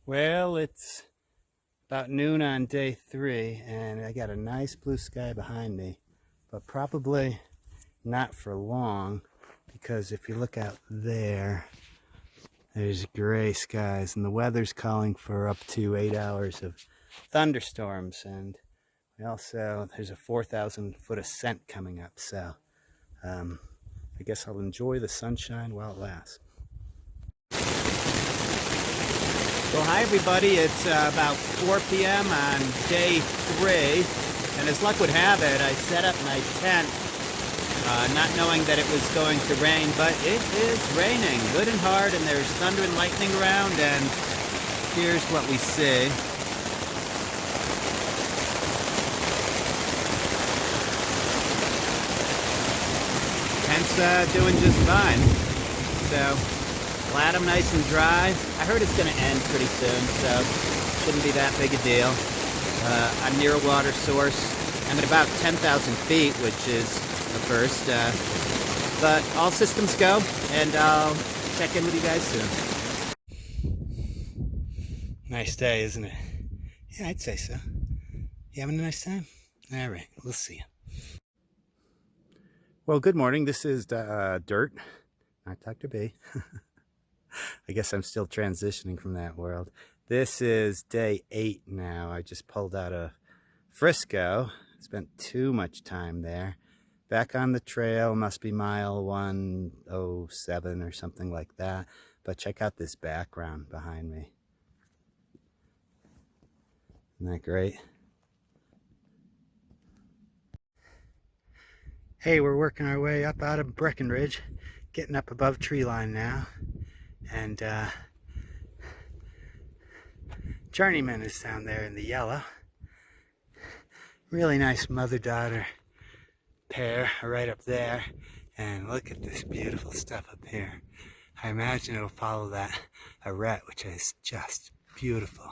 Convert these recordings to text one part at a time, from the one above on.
Well, it's about noon on day 3, and I got a nice blue sky behind me, but probably not for long, because if you look out there, there's gray skies, and the weather's calling for up to 8 hours of thunderstorms, and there's a 4,000 foot ascent coming up, so I guess I'll enjoy the sunshine while it lasts. Well, hi everybody, it's about 4 p.m. on day 3, and as luck would have it, I set up my tent not knowing that it was going to rain, but it is raining good and hard, and there's thunder and lightning around, and here's what we see. Tent's doing just fine, so glad I'm nice and dry. I heard it's going to end pretty soon, so shouldn't be that big a deal. I'm near a water source. I'm at about 10,000 feet, which is the first. But all systems go, and I'll check in with you guys soon. Nice day, isn't it? Yeah, I'd say so. You having a nice time? All right, we'll see you. Well, good morning. This is Dirt, not Dr. B. I guess I'm still transitioning from that world. This is day 8 now. I just pulled out of Frisco. Spent too much time there. Back on the trail, must be mile 107 or something like that. But check out this background behind me. Isn't that great? Hey, we're working our way up out of Breckenridge, getting up above tree line now. And Journeyman is down there in the yellow. Really nice mother-daughter pair right up there. And look at this beautiful stuff up here. I imagine it'll follow that arete, which is just beautiful.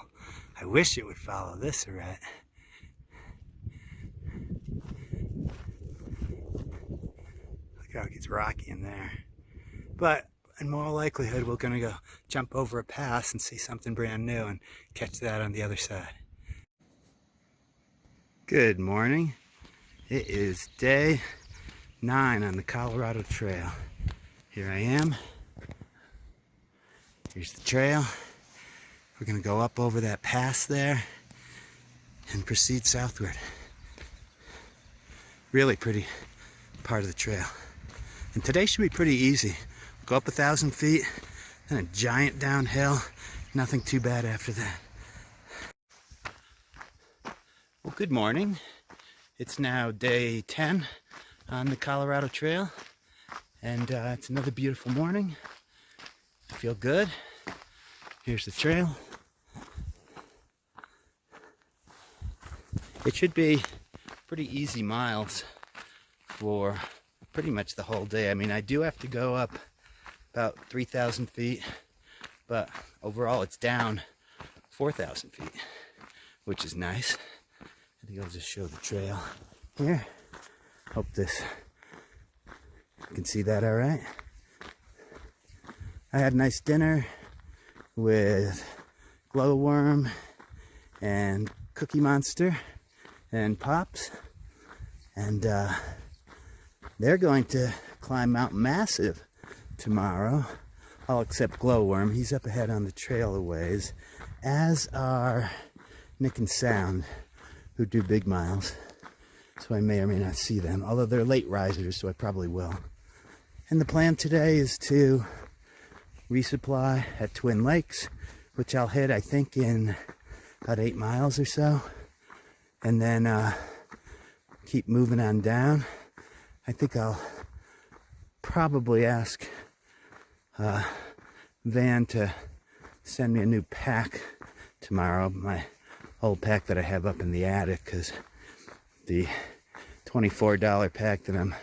I wish it would follow this arete. Look how it gets rocky in there. But in more likelihood, we're going to go jump over a pass and see something brand new and catch that on the other side. Good morning. It is day 9 on the Colorado Trail. Here I am. Here's the trail. We're going to go up over that pass there and proceed southward. Really pretty part of the trail. And today should be pretty easy. Go up 1,000 feet, and a giant downhill. Nothing too bad after that. Well, good morning. It's now day 10 on the Colorado Trail, and it's another beautiful morning. I feel good. Here's the trail. It should be pretty easy miles for pretty much the whole day. I mean, I do have to go up about 3,000 feet, but overall it's down 4,000 feet, which is nice. I think I'll just show the trail here. Hope you can see that all right. I had a nice dinner with glowworm and Cookie Monster and Pops, and they're going to climb Mount Massive tomorrow, all except Glowworm. He's up ahead on the trail a ways, as are Nick and Sound, who do big miles, so I may or may not see them, although they're late risers, so I probably will. And the plan today is to resupply at Twin Lakes, which I'll hit, I think, in about 8 miles or so, and then keep moving on down. I think I'll probably ask Van to send me a new pack tomorrow, my old pack that I have up in the attic, because the $24 pack that I'm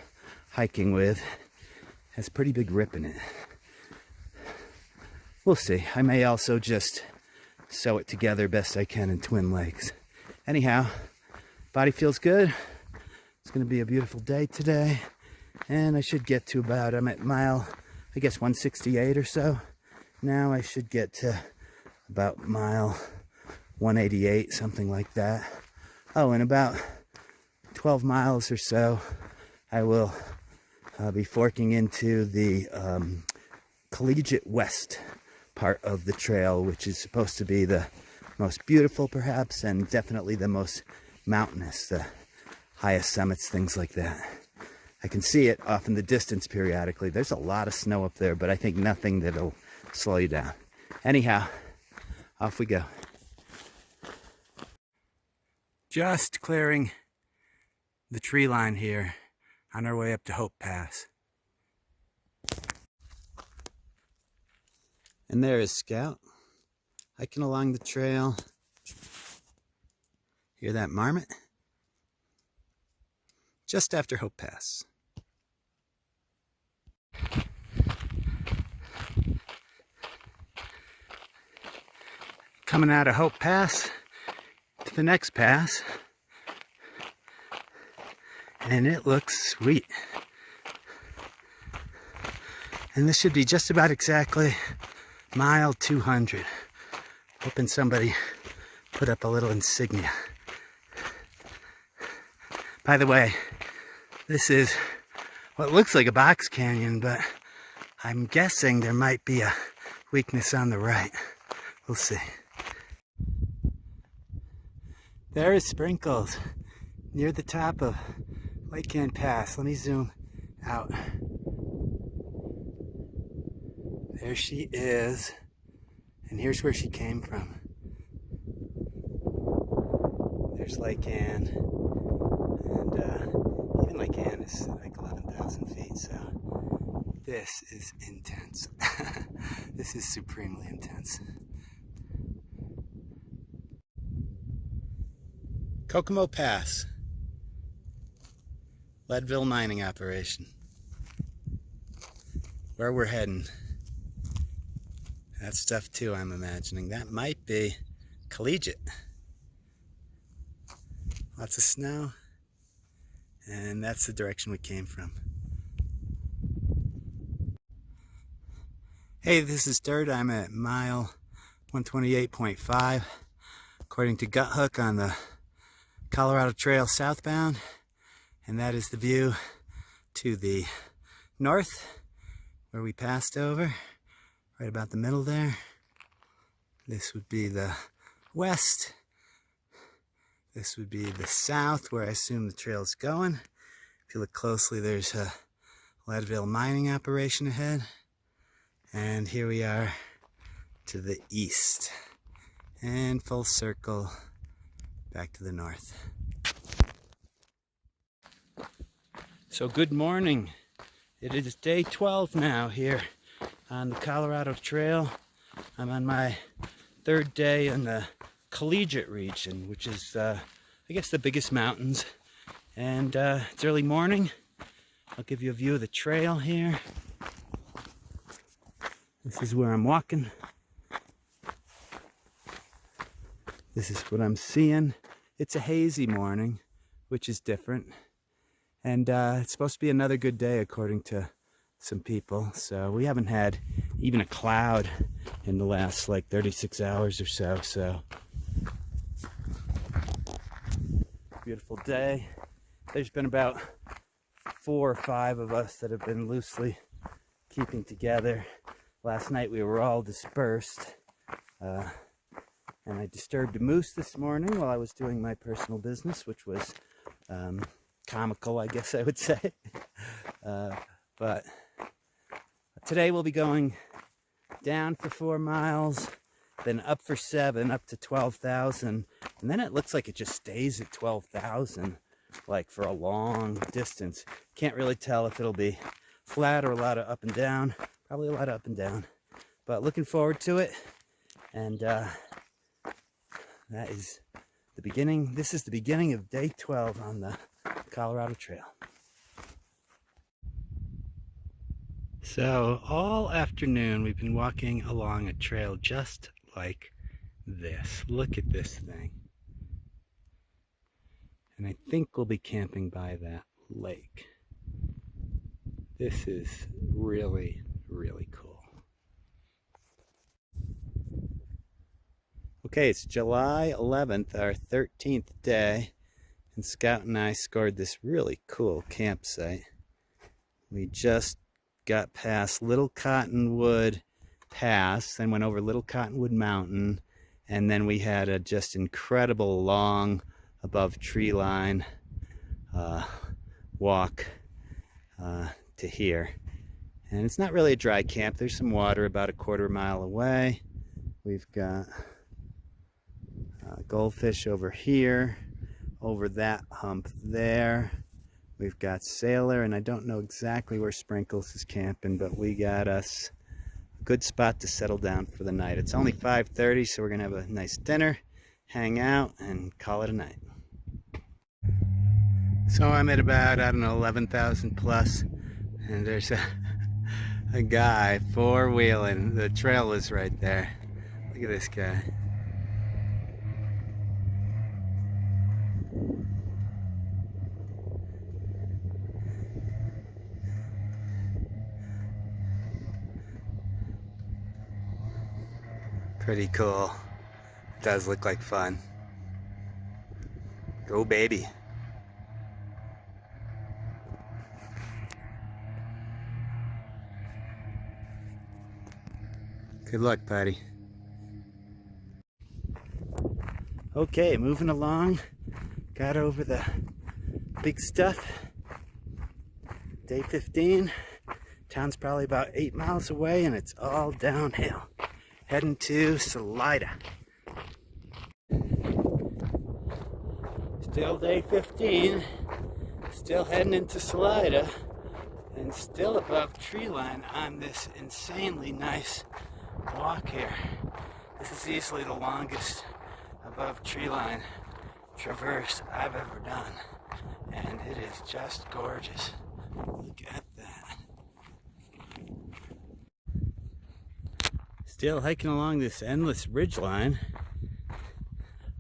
hiking with has a pretty big rip in it. We'll see. I may also just sew it together best I can in Twin Lakes. Anyhow, body feels good. It's going to be a beautiful day today, and I should get to I'm at mile, I guess, 168 or so. Now I should get to about mile 188, something like that. Oh, in about 12 miles or so, I will be forking into the Collegiate West part of the trail, which is supposed to be the most beautiful perhaps, and definitely the most mountainous, the highest summits, things like that. I can see it off in the distance periodically. There's a lot of snow up there, but I think nothing that'll slow you down. Anyhow, off we go. Just clearing the tree line here on our way up to Hope Pass. And there is Scout, hiking along the trail. Hear that marmot? Just after Hope Pass. Coming out of Hope Pass to the next pass, and it looks sweet. And this should be just about exactly mile 200. Hoping somebody put up a little insignia. By the way, this is what looks like a box canyon, but I'm guessing there might be a weakness on the right. We'll see. There is Sprinkles near the top of Lake Can Pass. Let me zoom out. There she is. And here's where she came from. There's Lake Ann. And even Lake Ann is like 11,000 feet, so this is intense. This is supremely intense. Kokomo Pass. Leadville mining operation. Where we're heading. That stuff too, I'm imagining. That might be Collegiate. Lots of snow. And that's the direction we came from. Hey, this is Dirt. I'm at mile 128.5. According to Gut Hook on the Colorado Trail southbound. And that is the view to the north where we passed over. Right about the middle there. This would be the west. This would be the south, where I assume the trail is going. If you look closely, there's a Leadville mining operation ahead. And here we are to the east. And full circle back to the north. So good morning. It is day 12 now here on the Colorado Trail. I'm on my third day in the Collegiate region, which is, I guess, the biggest mountains. And it's early morning. I'll give you a view of the trail here. This is where I'm walking. This is what I'm seeing. It's a hazy morning, which is different. And it's supposed to be another good day according to some people. So we haven't had even a cloud in the last like 36 hours or so. So beautiful day. There's been about 4 or 5 of us that have been loosely keeping together. Last night we were all dispersed. And I disturbed a moose this morning while I was doing my personal business, which was comical, I guess I would say. But today we'll be going down for 4 miles, then up for 7, up to 12,000. And then it looks like it just stays at 12,000, like for a long distance. Can't really tell if it'll be flat or a lot of up and down. Probably a lot of up and down. But looking forward to it. And that is the beginning. This is the beginning of day 12 on the Colorado Trail. So all afternoon we've been walking along a trail just like this. Look at this thing. And I think we'll be camping by that lake. This is really, really cool. Okay, it's July 11th, our 13th day, and Scout and I scored this really cool campsite. We just got past Little Cottonwood Pass, then went over Little Cottonwood Mountain, and then we had a just incredible long above tree line walk to here. And it's not really a dry camp. There's some water about a quarter mile away. We've got goldfish over here, over that hump there. We've got Sailor, and I don't know exactly where Sprinkles is camping, but we got us a good spot to settle down for the night. It's only 5:30, so we're gonna have a nice dinner, hang out, and call it a night. So I'm at about, I don't know, 11,000 plus, and there's a guy four-wheeling. The trail is right there. Look at this guy. Pretty cool. Does look like fun. Go baby. Good luck, buddy. Okay, moving along. Got over the big stuff. Day 15. Town's probably about 8 miles away, and it's all downhill. Heading to Salida. Still day 15. Still heading into Salida, and still above tree line on this insanely nice walk here. This is easily the longest above tree line traverse I've ever done, and it is just gorgeous. Look at that. Still hiking along this endless ridge line,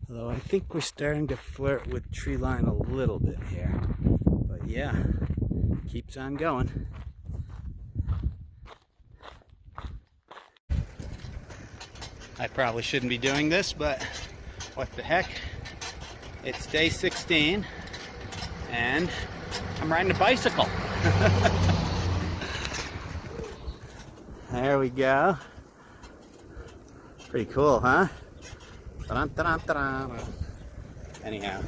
although I think we're starting to flirt with tree line a little bit here. But yeah, keeps on going. I probably shouldn't be doing this, but what the heck. It's day 16, and I'm riding a bicycle. There we go. Pretty cool, huh? Anyhow,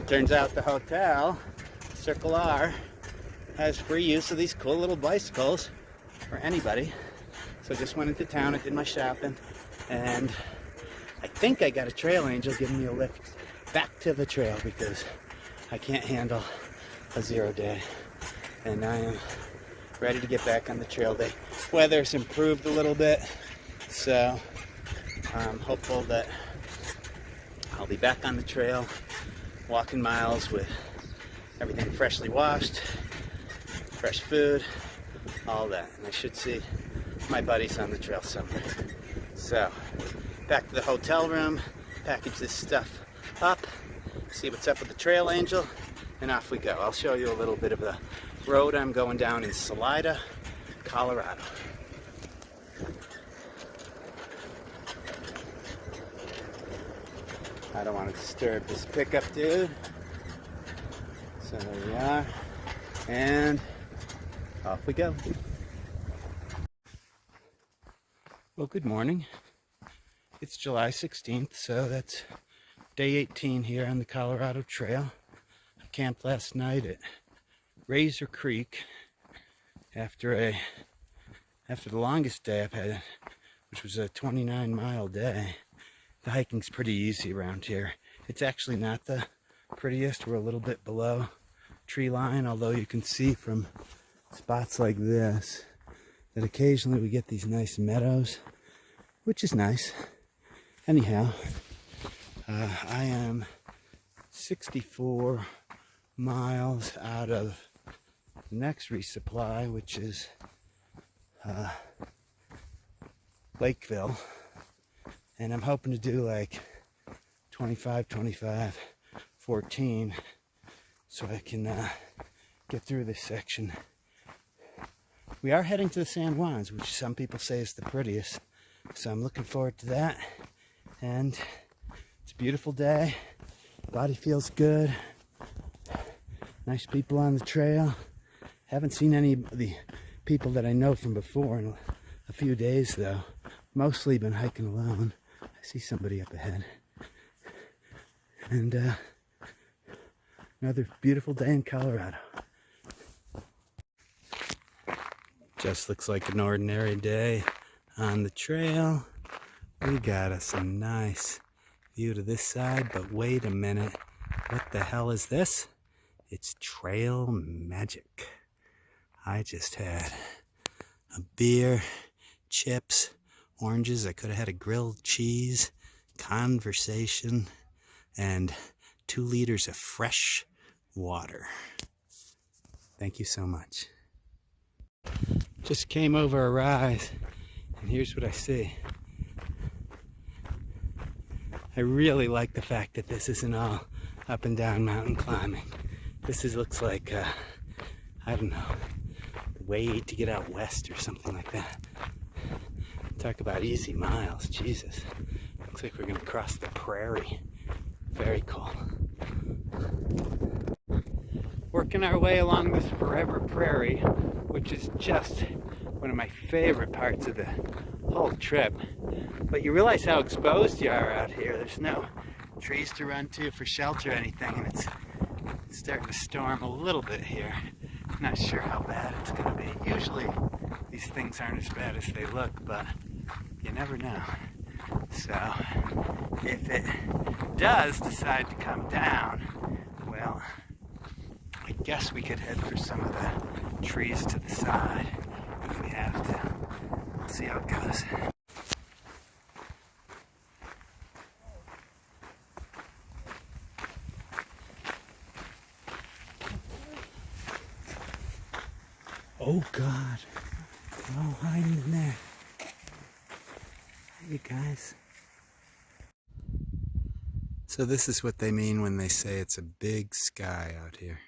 turns out the hotel, Circle R, has free use of these cool little bicycles for anybody. So just went into town, I did my shopping, and I think I got a trail angel giving me a lift back to the trail because I can't handle a 0 day. And I am ready to get back on the trail day. Weather's improved a little bit, so I'm hopeful that I'll be back on the trail, walking miles with everything freshly washed, fresh food, all that. And I should see my buddies on the trail somewhere. So, back to the hotel room, package this stuff up, see what's up with the trail angel, and off we go. I'll show you a little bit of the road I'm going down in Salida, Colorado. I don't want to disturb this pickup dude. So there we are, and off we go. Well, good morning. It's July 16th, so that's day 18 here on the Colorado Trail. I camped last night at Razor Creek after the longest day I've had, which was a 29-mile day. The hiking's pretty easy around here. It's actually not the prettiest. We're a little bit below tree line, although you can see from spots like this that occasionally we get these nice meadows, which is nice. Anyhow, I am 64 miles out of the next resupply, which is Lakeville, and I'm hoping to do like 25, 14, so I can get through this section. We are heading to the San Juans, which some people say is the prettiest, so I'm looking forward to that. And it's a beautiful day. Body feels good. Nice people on the trail. Haven't seen any of the people that I know from before in a few days though. Mostly been hiking alone. I see somebody up ahead. And another beautiful day in Colorado. Just looks like an ordinary day on the trail. We got us a nice view to this side, but wait a minute. What the hell is this? It's trail magic. I just had a beer, chips, oranges. I could have had a grilled cheese, conversation, and 2 liters of fresh water. Thank you so much. Just came over a rise, and here's what I see. I really like the fact that this isn't all up and down mountain climbing. This looks like, I don't know, the way to get out west or something like that. Talk about easy miles, Jesus. Looks like we're gonna cross the prairie. Very cool. Working our way along this forever prairie, which is just one of my favorite parts of the whole trip. But you realize how exposed you are out here. There's no trees to run to for shelter or anything, and it's starting to storm a little bit here. Not sure how bad it's going to be. Usually these things aren't as bad as they look, but you never know. So if it does decide to come down, well, I guess we could head for some of the trees to the side if we have to. We'll see how it goes. Oh God, they're all hiding in there. Hey guys. So this is what they mean when they say it's a big sky out here.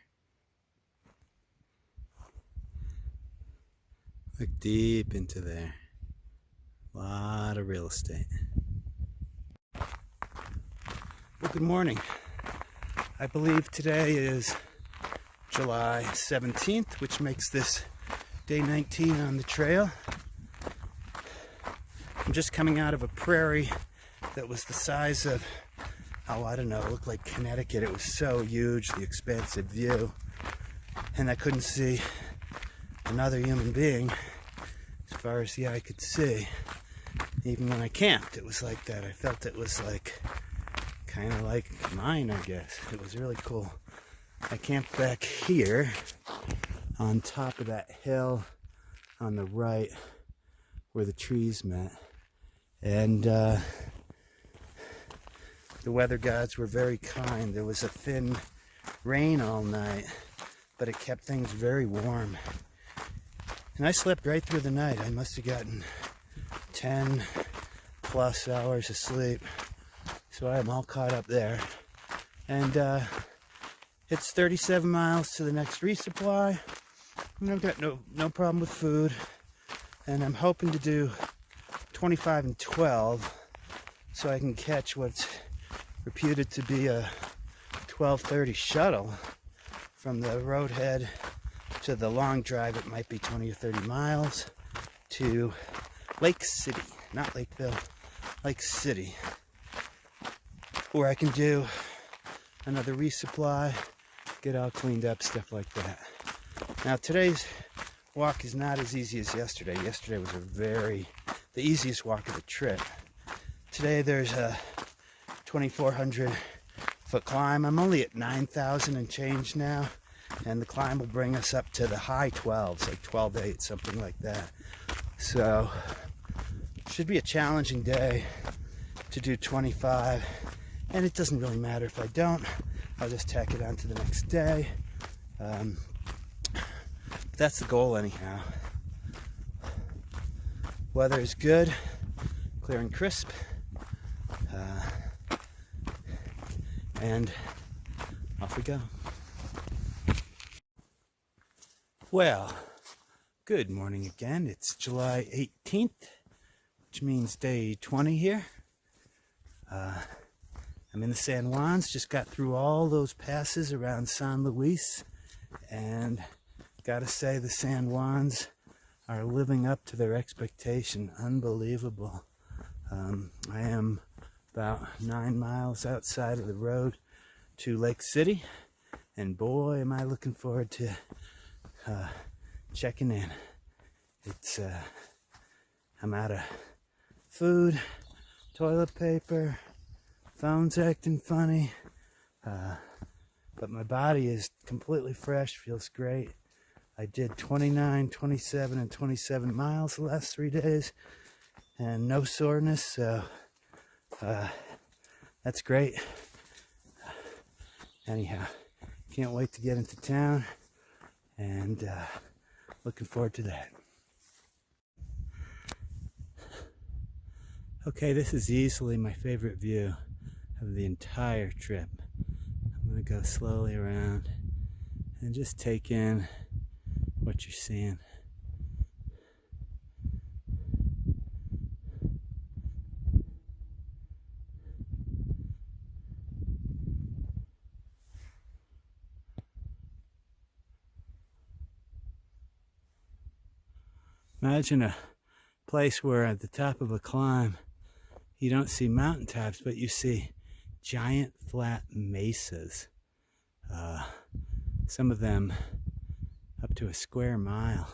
Look deep into there. A lot of real estate. Well, good morning. I believe today is July 17th, which makes this day 19 on the trail. I'm just coming out of a prairie that was the size of, oh, I don't know, it looked like Connecticut. It was so huge, the expansive view. And I couldn't see another human being as far as the eye could see. Even when I camped, it was like that. I felt it was like, kind of like mine, I guess. It was really cool. I camped back here on top of that hill on the right where the trees met. And the weather gods were very kind. There was a thin rain all night, but it kept things very warm. And I slept right through the night. I must have gotten 10 plus hours of sleep. So I'm all caught up there. And it's 37 miles to the next resupply. And I've got no problem with food. And I'm hoping to do 25 and 12 so I can catch what's reputed to be a 12:30 shuttle from the roadhead to the long drive. It might be 20 or 30 miles to Lake City, not Lakeville, Lake City, where I can do another resupply, get all cleaned up, stuff like that. Now today's walk is not as easy as yesterday. Yesterday was the easiest walk of the trip. Today there's a 2,400 foot climb. I'm only at 9,000 and change now, and the climb will bring us up to the high 12s, like 12.8, something like that. So should be a challenging day to do 25, and it doesn't really matter if I don't. I'll just tack it on to the next day. But that's the goal anyhow. Weather is good, clear and crisp, and off we go. Well, good morning again. It's July 18th, which means day 20 here. I'm in the San Juans, just got through all those passes around San Luis, and gotta say the San Juans are living up to their expectation. Unbelievable. I am about 9 miles outside of the road to Lake City, and boy am I looking forward to checking in. It's I'm out of food, toilet paper, phone's acting funny, but my body is completely fresh, feels great. I did 29, 27, and 27 miles the last 3 days, and no soreness, so that's great. Anyhow, can't wait to get into town, and looking forward to that. Okay, this is easily my favorite view of the entire trip. I'm going to go slowly around and just take in what you're seeing. Imagine a place where at the top of a climb you don't see mountaintops, but you see giant flat mesas. Some of them up to a square mile.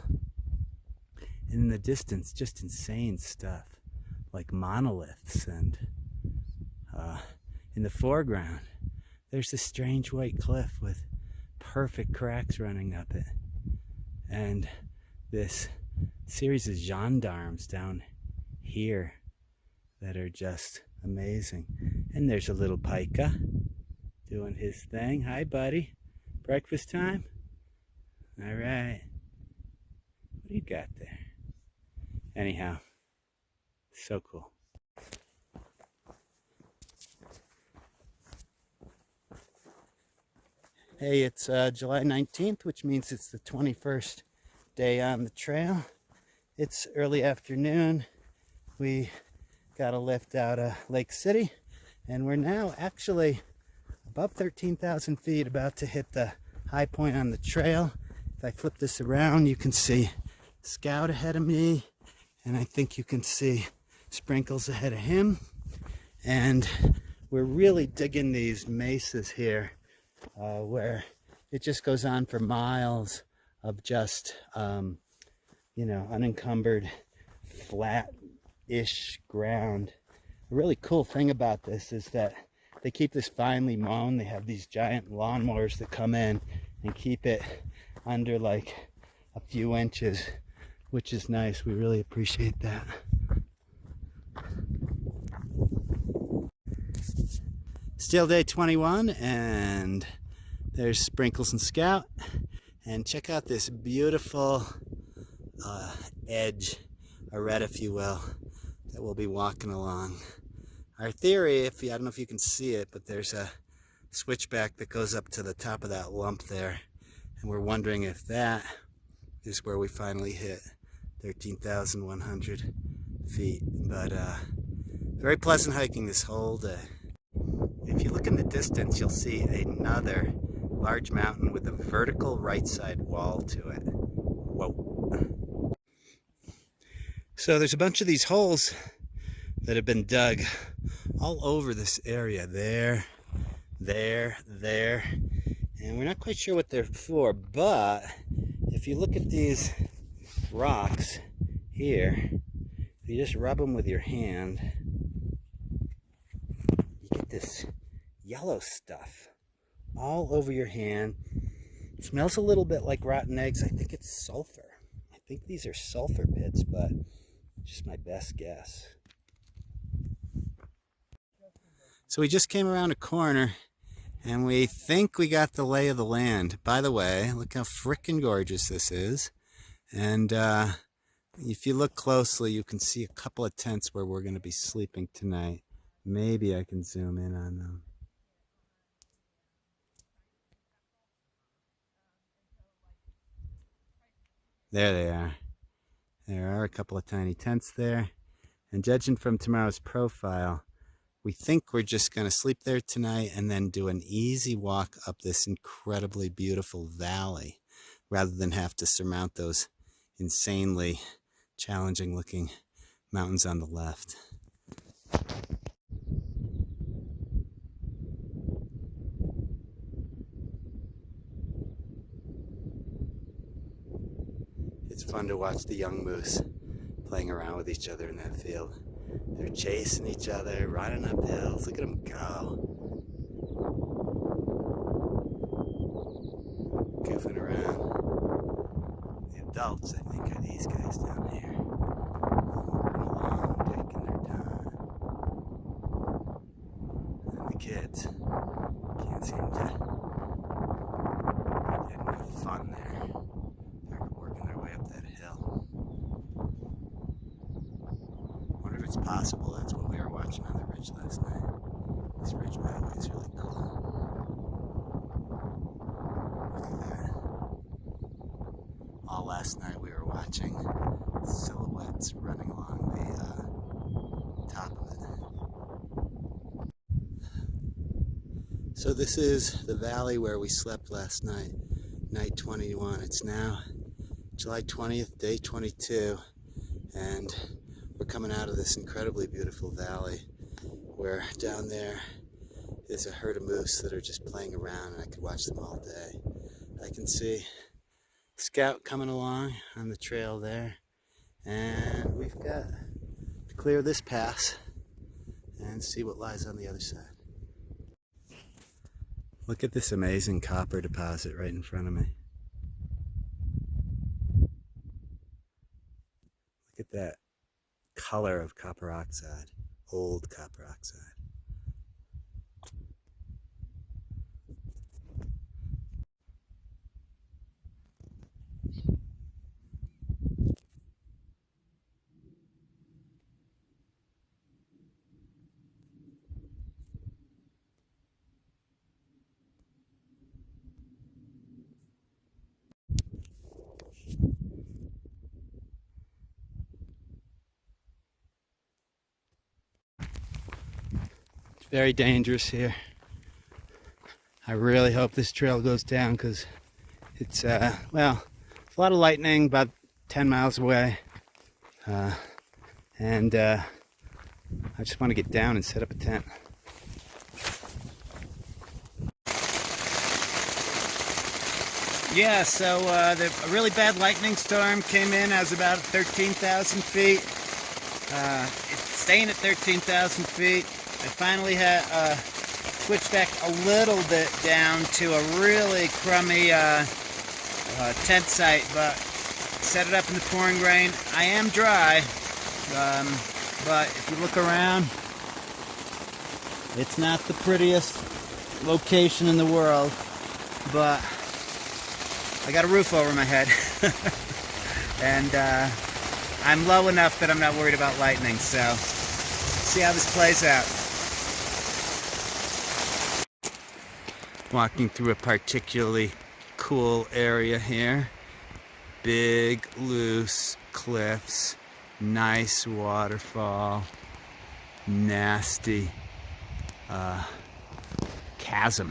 And in the distance, just insane stuff like monoliths. And in the foreground, there's this strange white cliff with perfect cracks running up it. And this series of gendarmes down here that are just amazing. And there's a little pika doing his thing. Hi, buddy. Breakfast time? All right. What do you got there? Anyhow, so cool. Hey, it's July 19th, which means it's the 21st day on the trail. It's early afternoon. We got a lift out of Lake City, and we're now actually above 13,000 feet, about to hit the high point on the trail. If I flip this around, you can see Scout ahead of me, and I think you can see Sprinkles ahead of him. And we're really digging these mesas here, where it just goes on for miles of just, unencumbered, flat-ish ground. A really cool thing about this is that they keep this finely mown. They have these giant lawnmowers that come in and keep it under like a few inches, which is nice. We really appreciate that. Still day 21, and there's Sprinkles and Scout. And check out this beautiful edge, a red if you will, that we'll be walking along. Our theory, I don't know if you can see it, but there's a switchback that goes up to the top of that lump there. And we're wondering if that is where we finally hit 13,100 feet. But very pleasant hiking this whole day. If you look in the distance, you'll see another large mountain with a vertical right side wall to it. Whoa. So there's a bunch of these holes that have been dug all over this area. There. And we're not quite sure what they're for, but if you look at these rocks here, if you just rub them with your hand, you get this yellow stuff all over your hand. It smells a little bit like rotten eggs. I think it's sulfur. I think these are sulfur pits, but just my best guess. So we just came around a corner, and we think we got the lay of the land. By the way, look how frickin' gorgeous this is. And if you look closely, you can see a couple of tents where we're going to be sleeping tonight. Maybe I can zoom in on them. There they are. There are a couple of tiny tents there. And judging from tomorrow's profile, we think we're just going to sleep there tonight and then do an easy walk up this incredibly beautiful valley rather than have to surmount those insanely challenging looking mountains on the left. It's fun to watch the young moose playing around with each other in that field. They're chasing each other, running up hills. Look at them go. Goofing around. The adults, I think, are these guys down here. Moving along, taking their time. And the kids can't seem to get enough fun there. They're working their way up that hill. Wonder if it's possible that's what we were watching on the ridge last night. This ridge, by the way, is really cool. Look at that. All last night we were watching silhouettes running along the top of it. So this is the valley where we slept last night, night 21. It's now July 20th, day 22, and we're coming out of this incredibly beautiful valley where down there is a herd of moose that are just playing around, and I could watch them all day. I can see Scout coming along on the trail there, and we've got to clear this pass and see what lies on the other side. Look at this amazing copper deposit right in front of me. Look at that color of copper oxide, old copper oxide. Very dangerous here. I really hope this trail goes down because it's, well, it's a lot of lightning about 10 miles away. And I just want to get down and set up a tent. Yeah, so a really bad lightning storm came in. I was about 13,000 feet. It's staying at 13,000 feet. I finally had switched back a little bit down to a really crummy tent site, but set it up in the pouring rain. I am dry, but if you look around, it's not the prettiest location in the world, but I got a roof over my head, and I'm low enough that I'm not worried about lightning, so see how this plays out. Walking through a particularly cool area here. Big, loose cliffs, nice waterfall, nasty chasm.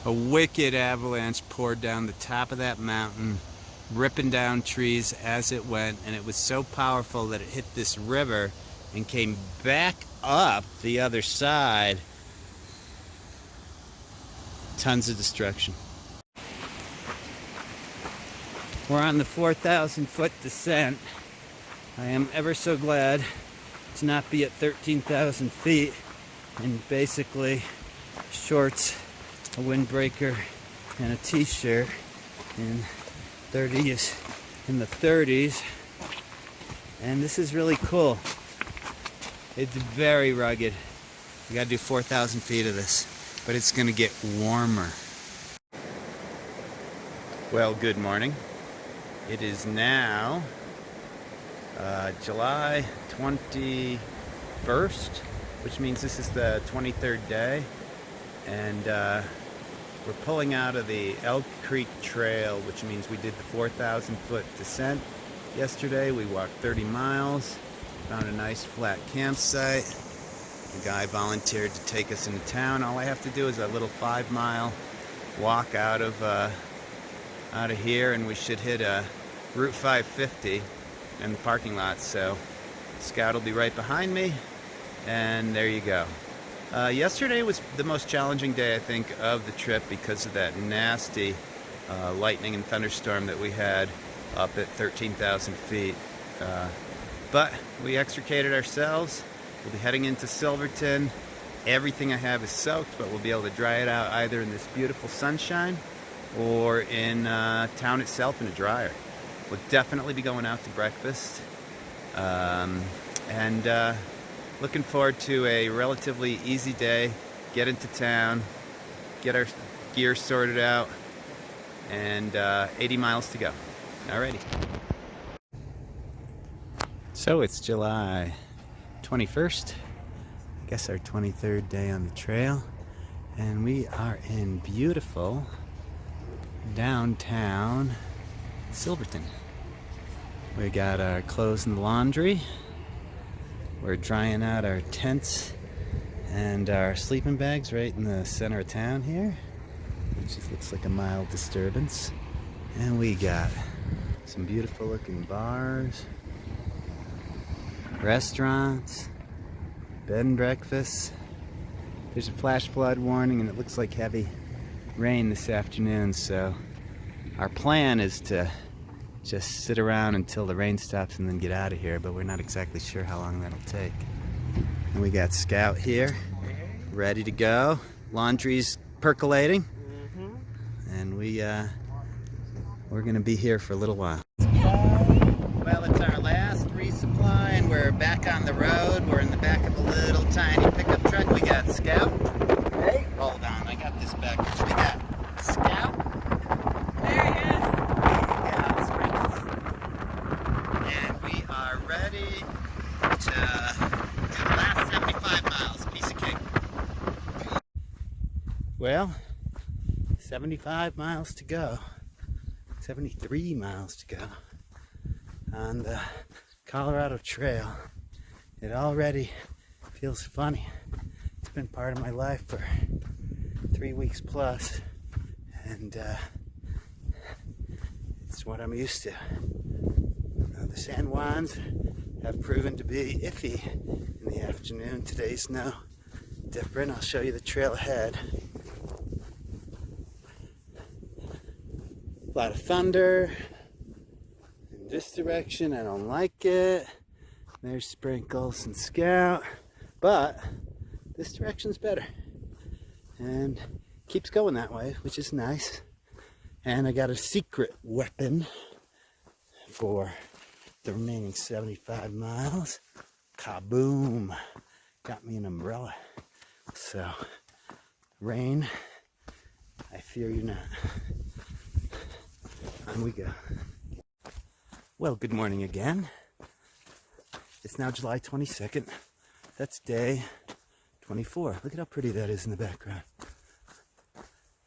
A wicked avalanche poured down the top of that mountain, ripping down trees as it went, and it was so powerful that it hit this river and came back up the other side. Tons of destruction. We're on the 4,000 foot descent. I am ever so glad to not be at 13,000 feet and basically shorts, a windbreaker, and a t-shirt in the 30s. And this is really cool. It's very rugged. We gotta do 4,000 feet of this, but it's gonna get warmer. Well, good morning. It is now July 21st, which means this is the 23rd day, and we're pulling out of the Elk Creek Trail, which means we did the 4,000 foot descent yesterday. We walked 30 miles, Found a nice flat campsite. The guy volunteered to take us into town. All I have to do is a little 5-mile walk out of here, and we should hit Route 550 in the parking lot. So Scout will be right behind me, and there you go. Yesterday was the most challenging day, I think, of the trip because of that nasty lightning and thunderstorm that we had up at 13,000 feet. But we extricated ourselves. We'll be heading into Silverton. Everything I have is soaked, but we'll be able to dry it out either in this beautiful sunshine or in town itself in a dryer. We'll definitely be going out to breakfast. And looking forward to a relatively easy day. Get into town, get our gear sorted out, and 80 miles to go. Alrighty. So it's July 21st, I guess our 23rd day on the trail, and we are in beautiful downtown Silverton. We got our clothes in the laundry. We're drying out our tents and our sleeping bags right in the center of town here, which just looks like a mild disturbance. And we got some beautiful looking bars, restaurants, bed and breakfasts. There's a flash flood warning, and it looks like heavy rain this afternoon, so our plan is to just sit around until the rain stops and then get out of here, but we're not exactly sure how long that'll take. And we got Scout here, ready to go. Laundry's percolating, and we're gonna be here for a little while. Well, it's our last resupply, and we're back on the road. We're in the back of a little tiny pickup truck. We got Scout. Hey, hold on, I got this backwards. We got Scout. There he is. We got Sprinkles. And we are ready to do the last 75 miles. Piece of cake. Well, 75 miles to go. 73 miles to go on the Colorado Trail. It already feels funny. It's been part of my life for 3 weeks plus, and it's what I'm used to. The San Juans have proven to be iffy in the afternoon. Today's no different. I'll show you the trail ahead. A lot of thunder in this direction. I don't like it. There's Sprinkles and Scout, but this direction's better and keeps going that way, which is nice. And I got a secret weapon for the remaining 75 miles. Kaboom! Got me an umbrella. So, rain, I fear you not. On we go. Well, good morning again. It's now July 22nd. That's day 24. Look at how pretty that is in the background.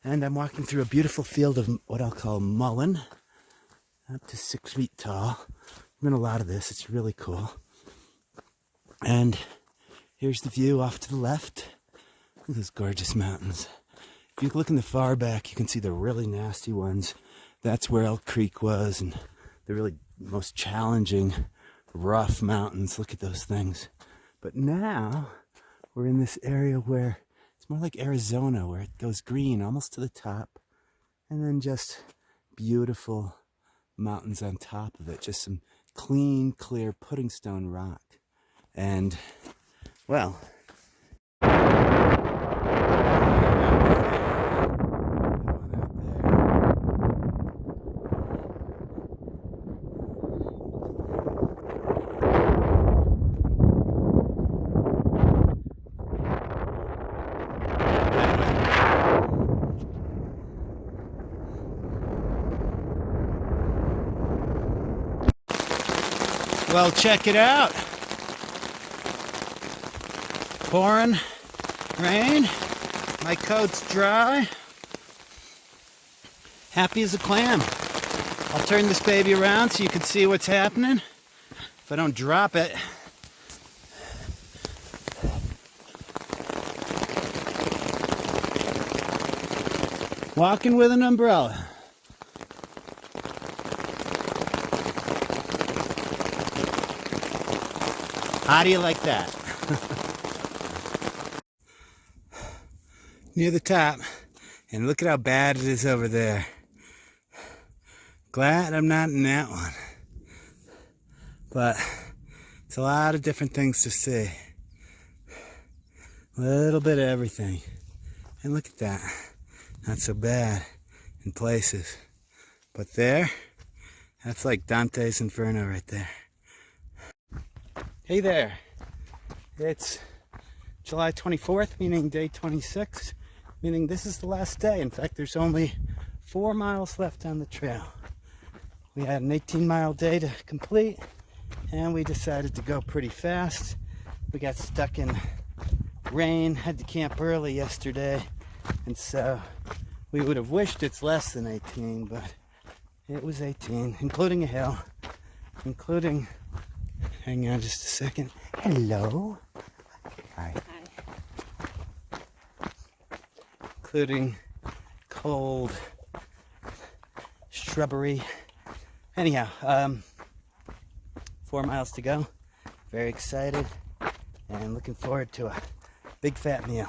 And I'm walking through a beautiful field of what I'll call mullein, up to 6 feet tall. I'm in a lot of this. It's really cool. And here's the view off to the left. Look at those gorgeous mountains. If you look in the far back, you can see the really nasty ones. That's where Elk Creek was, and the really most challenging, rough mountains. Look at those things. But now we're in this area where it's more like Arizona, where it goes green almost to the top, and then just beautiful mountains on top of it. Just some clean, clear pudding stone rock. And, well, well, check it out. Pouring rain. My coat's dry. Happy as a clam. I'll turn this baby around so you can see what's happening. If I don't drop it, Walking with an umbrella. How do you like that? Near the top, and look at how bad it is over there. Glad I'm not in that one. But it's a lot of different things to see. A little bit of everything. And look at that. Not so bad in places. But there, that's like Dante's Inferno right there. Hey there. It's July 24th, meaning day 26, meaning this is the last day. In fact, there's only 4 miles left on the trail. We had an 18-mile day to complete, and we decided to go pretty fast. We got stuck in rain, had to camp early yesterday, and so we would have wished it's less than 18, but it was 18, including a hill, including, hang on just a second, hello, hi, including cold shrubbery. Anyhow, 4 miles to go. Very excited and looking forward to a big fat meal.